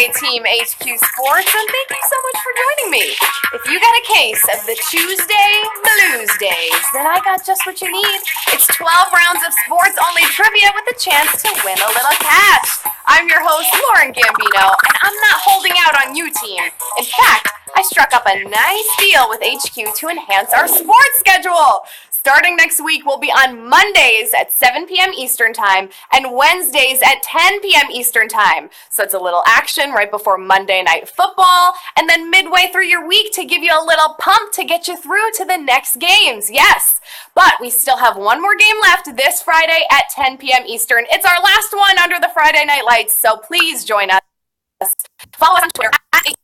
Team HQ Sports, and thank you so much for joining me. If you got a case of the Tuesday Blues days, then I got just what you need. It's 12 rounds of sports-only trivia with a chance to win a little cash. I'm your host, Lauren Gambino, and I'm not holding out on you, team. In fact, I struck up a nice deal with HQ to enhance our sports schedule. Starting next week, we'll be on Mondays at 7 p.m. Eastern Time and Wednesdays at 10 p.m. Eastern Time. So it's a little action right before Monday Night Football, and then midway through your week to give you a little pump to get you through to the next games. Yes, but we still have one more game left this Friday at 10 p.m. Eastern. It's our last one under the Friday Night Lights, so please join us. Follow us on Twitter at HQ.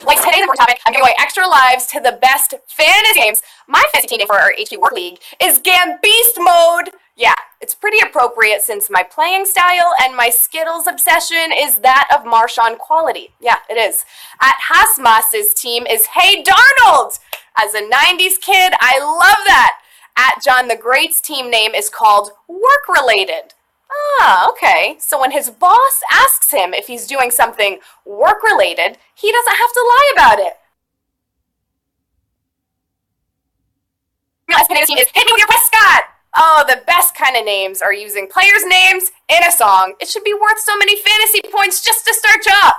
Like today's important topic, I'm giving away extra lives to the best fantasy games. My fantasy team name for our HQ Work League is Gambeast Mode. Yeah, it's pretty appropriate since my playing style and my Skittles obsession is that of Marshawn quality. Yeah, it is. At Hasmas's team is Hey Darnold. As a 90s kid, I love that. At John the Great's team name is called Work Related. Ah, okay. So when his boss asks him if he's doing something work-related, he doesn't have to lie about it. My fantasy team is Hit Me With Your Prescott! Oh, the best kind of names are using players' names in a song. It should be worth so many fantasy points just to start you off.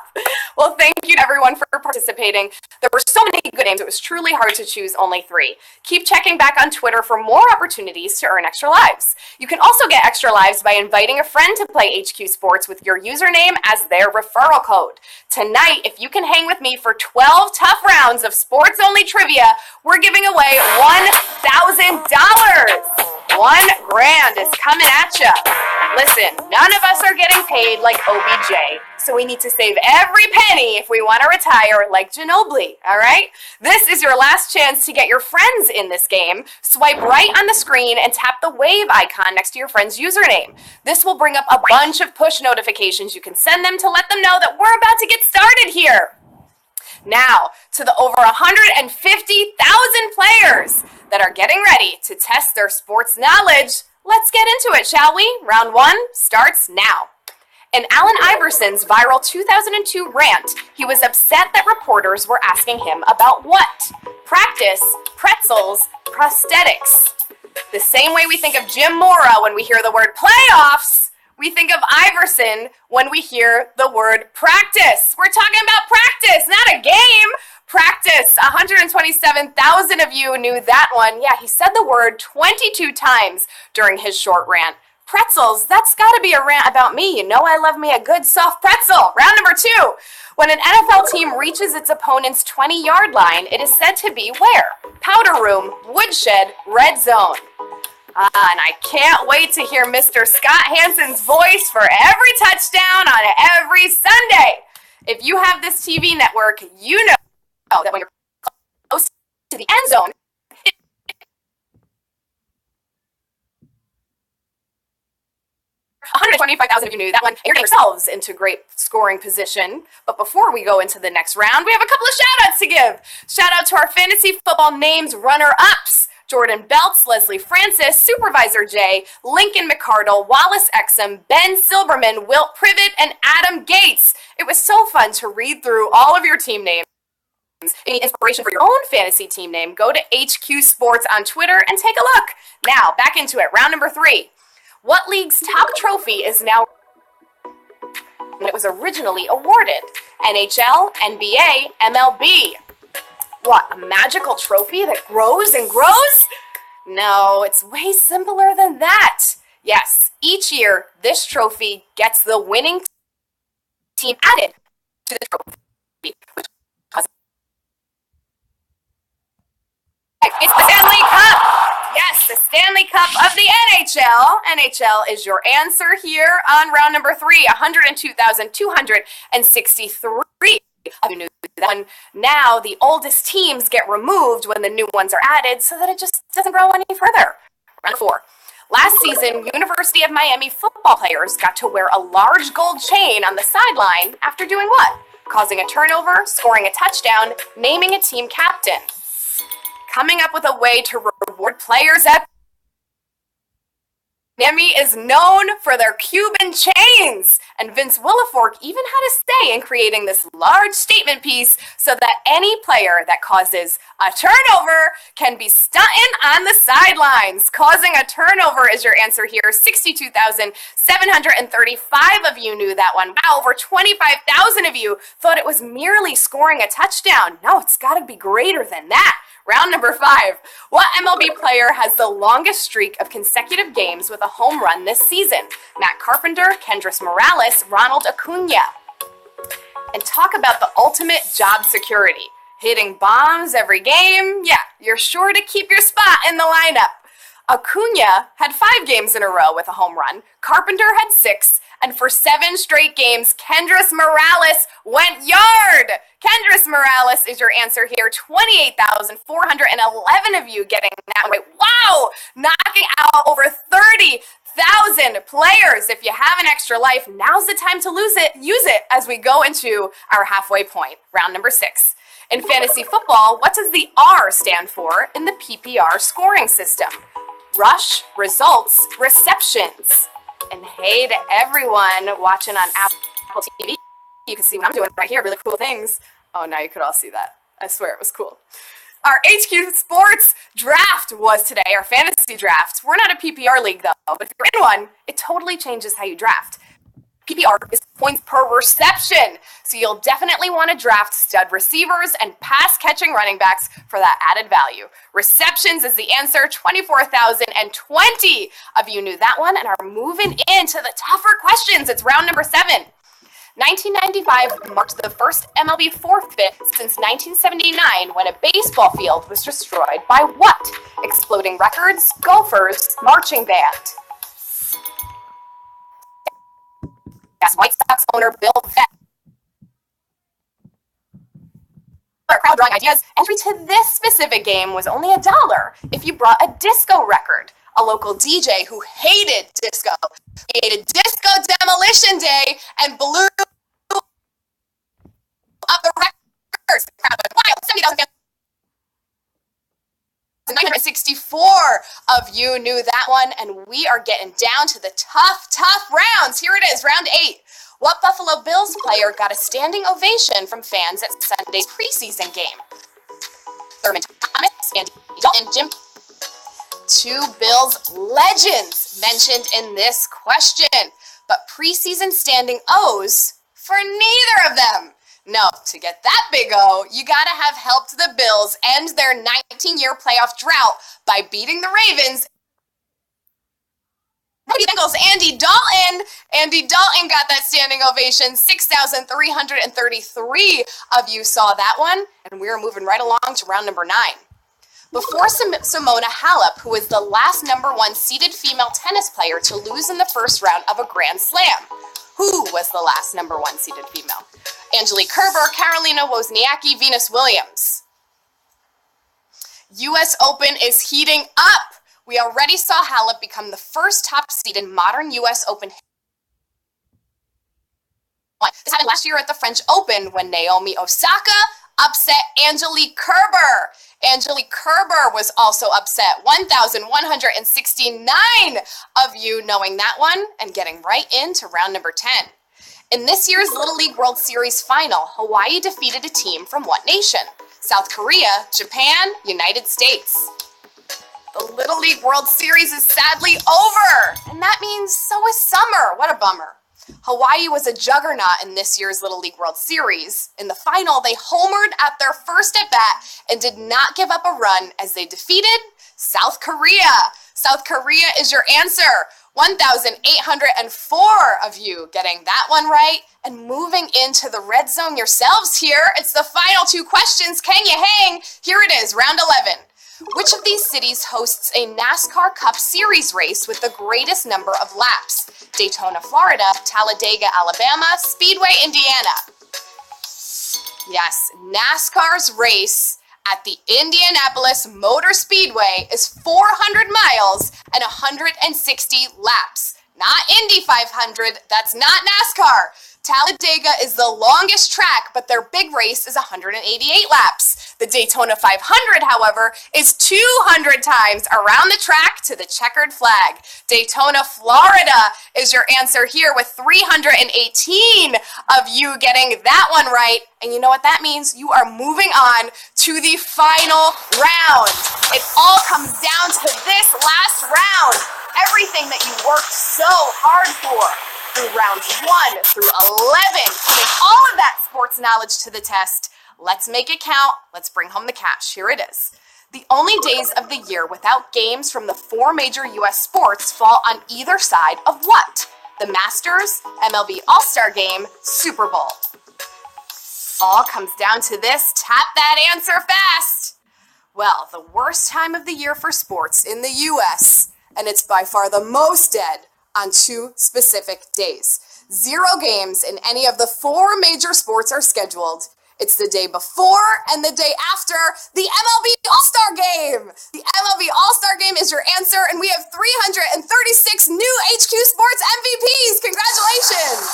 Well, thank you to everyone for participating. There were so many good names, it was truly hard to choose only 3. Keep checking back on Twitter for more opportunities to earn extra lives. You can also get extra lives by inviting a friend to play HQ Sports with your username as their referral code. Tonight, if you can hang with me for 12 tough rounds of sports-only trivia, we're giving away $1,000. $1,000 is coming at ya. Listen, none of us are getting paid like OBJ, so we need to save every penny if we want to retire like Ginobili, all right? This is your last chance to get your friends in this game. Swipe right on the screen and tap the wave icon next to your friend's username. This will bring up a bunch of push notifications you can send them to let them know that we're about to get started here. Now, to the over 150,000 players that are getting ready to test their sports knowledge, let's get into it, shall we? Round 1 starts now. In Allen Iverson's viral 2002 rant, he was upset that reporters were asking him about what? Practice, pretzels, prosthetics. The same way we think of Jim Mora when we hear the word playoffs, we think of Iverson when we hear the word practice. We're talking about practice, not a game. Practice. 127,000 of you knew that one. Yeah, he said the word 22 times during his short rant. Pretzels, that's got to be a rant about me. You know I love me a good soft pretzel. Round number 2. When an NFL team reaches its opponent's 20-yard line, it is said to be where? Powder room, woodshed, red zone. And I can't wait to hear Mr. Scott Hansen's voice for every touchdown on every Sunday. If you have this TV network, you know that when you're close to the end zone, 125,000 of you knew that one. You're getting yourselves into great scoring position. But before we go into the next round, we have a couple of shout-outs to give. Shout out to our fantasy football names runner-ups. Jordan Belts, Leslie Francis, Supervisor J, Lincoln McCardle, Wallace Exum, Ben Silberman, Wilt Privet, and Adam Gates. It was so fun to read through all of your team names. If you need inspiration for your own fantasy team name, go to HQ Sports on Twitter and take a look. Now, back into it. Round number 3. What league's top trophy is now when it was originally awarded? NHL, NBA, MLB. What, a magical trophy that grows and grows? No, it's way simpler than that. Yes, each year, this trophy gets the winning team added to the trophy. It's the Stanley Cup! Yes, the Stanley Cup of the NHL. NHL is your answer here on round number 3, 102,263. You knew that one. Now the oldest teams get removed when the new ones are added so that it just doesn't grow any further. Round 4. Last season, University of Miami football players got to wear a large gold chain on the sideline after doing what? Causing a turnover, scoring a touchdown, naming a team captain. Coming up with a way to reward players at Miami is known for their Cuban chains, and Vince Wilfork even had a say in creating this large statement piece so that any player that causes a turnover can be stunting on the sidelines. Causing a turnover is your answer here. 62,735 of you knew that one. Wow, over 25,000 of you thought it was merely scoring a touchdown. No, it's got to be greater than that. Round number 5. What MLB player has the longest streak of consecutive games with a home run this season? Matt Carpenter, Kendrys Morales, Ronald Acuna. And talk about the ultimate job security. Hitting bombs every game? Yeah, you're sure to keep your spot in the lineup. Acuna had 5 games in a row with a home run. Carpenter had 6. And for 7 straight games, Kendrys Morales went yard. Kendrys Morales is your answer here. 28,411 of you getting that right. Wow! Knocking out over 30,000 players. If you have an extra life, now's the time to use it as we go into our halfway point. Round number 6. In fantasy football, what does the R stand for in the PPR scoring system? Rush, results, receptions. And hey to everyone watching on Apple TV. You can see what I'm doing right here, really cool things. Oh, now you could all see that. I swear it was cool. Our HQ Sports draft was today, our fantasy draft. We're not a PPR league though, but if you're in one, it totally changes how you draft. PPR is points per reception, so you'll definitely want to draft stud receivers and pass-catching running backs for that added value. Receptions is the answer. 24,020 of you knew that one and are moving into the tougher questions. It's round number 7. 1995 marked the first MLB forfeit since 1979 when a baseball field was destroyed by what? Exploding records, golfers, marching band. Yes, White Sox owner Bill Vett. Crowd drawing ideas. Entry to this specific game was only $1 if you brought a disco record. A local DJ who hated disco created Disco Demolition Day and blew up the records. The crowd went wild. 70,000 fans. 964 of you knew that one, and we are getting down to the tough rounds. Here it is, round 8. What Buffalo Bills player got a standing ovation from fans at Sunday's preseason game? Thurman Thomas, Andy Dalton, Jim. 2 Bills legends mentioned in this question, but preseason standing O's for neither of them. No, to get that big O, you gotta have helped the Bills end their 19-year playoff drought by beating the Ravens. Bengals, Andy Dalton. Andy Dalton got that standing ovation. 6,333 of you saw that one, and we are moving right along to round number 9. Before Simona Halep, who was the last number 1 seeded female tennis player to lose in the first round of a Grand Slam, who was the last number 1 seeded female? Angelique Kerber, Carolina Wozniacki, Venus Williams. U.S. Open is heating up. We already saw Halep become the first top seed in modern U.S. Open. This happened last year at the French Open when Naomi Osaka upset Angelique Kerber. Angelique Kerber was also upset. 1,169 of you knowing that one and getting right into round number 10. In this year's Little League World Series final, Hawaii defeated a team from what nation? South Korea, Japan, United States. The Little League World Series is sadly over, and that means so is summer. What a bummer. Hawaii was a juggernaut in this year's Little League World Series. In the final, they homered at their first at-bat and did not give up a run as they defeated South Korea. South Korea is your answer. 1,804 of you getting that one right and moving into the red zone yourselves here. It's the final 2 questions. Can you hang? Here it is, round 11. Which of these cities hosts a NASCAR Cup Series race with the greatest number of laps? Daytona, Florida, Talladega, Alabama, Speedway, Indiana. Yes, NASCAR's race at the Indianapolis Motor Speedway is 400 miles and 160 laps. Not Indy 500, that's not NASCAR. Talladega is the longest track, but their big race is 188 laps. The Daytona 500, however, is 200 times around the track to the checkered flag. Daytona, Florida is your answer here with 318 of you getting that one right. And you know what that means? You are moving on to the final round. It all comes down to this last round. Everything that you worked so hard for through rounds 1 through 11, putting all of that sports knowledge to the test. Let's make it count. Let's bring home the cash. Here it is. The only days of the year without games from the 4 major U.S. sports fall on either side of what? The Masters, MLB All-Star Game, Super Bowl. All comes down to this. Tap that answer fast. Well, the worst time of the year for sports in the U.S., and it's by far the most dead, on 2 specific days. 0 games in any of the 4 major sports are scheduled. It's the day before and the day after the MLB All-Star Game. The MLB All-Star Game is your answer, and we have 336 new HQ Sports MVPs. Congratulations.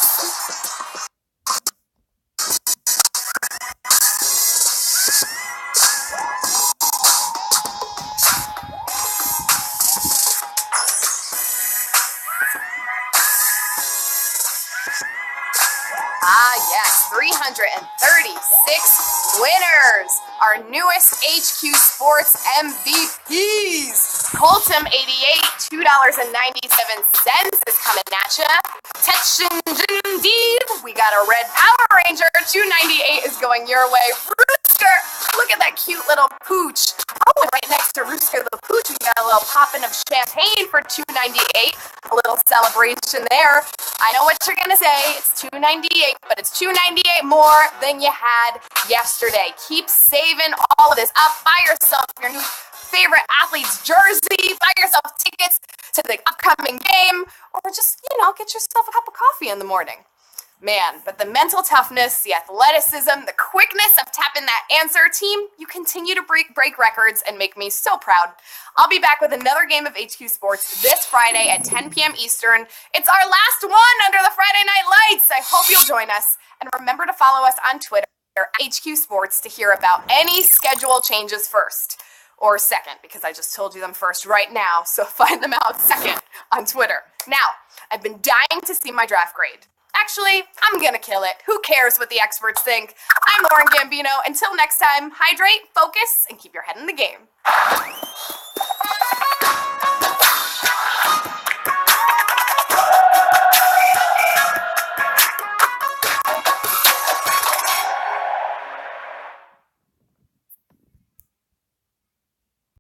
Ah, yes, 336 winners. Our newest HQ Sports MVPs. Coltum 88, $2.97 is coming at ya. Tetchindeed, we got a red Power Ranger, $2.98 is going your way. Rooster, look at that cute little pooch. Oh, and right next to Rooster the pooch, we got a little popping of champagne for $2.98. A little celebration there. I know what you're gonna say. It's $2.98, but it's $2.98 more than you had yesterday. Keep saving all of this up. Buy yourself your new favorite athlete's jersey. Buy yourself tickets to the upcoming game, or just, get yourself a cup of coffee in the morning. Man, but the mental toughness, the athleticism, the quickness of tapping that answer, team, you continue to break records and make me so proud. I'll be back with another game of HQ Sports this Friday at 10 p.m. Eastern. It's our last one under the Friday Night Lights. I hope you'll join us. And remember to follow us on Twitter at HQ Sports to hear about any schedule changes first. Or second, because I just told you them first right now, so find them out second on Twitter. Now, I've been dying to see my draft grade. Actually, I'm gonna kill it. Who cares what the experts think? I'm Lauren Gambino. Until next time, hydrate, focus, and keep your head in the game.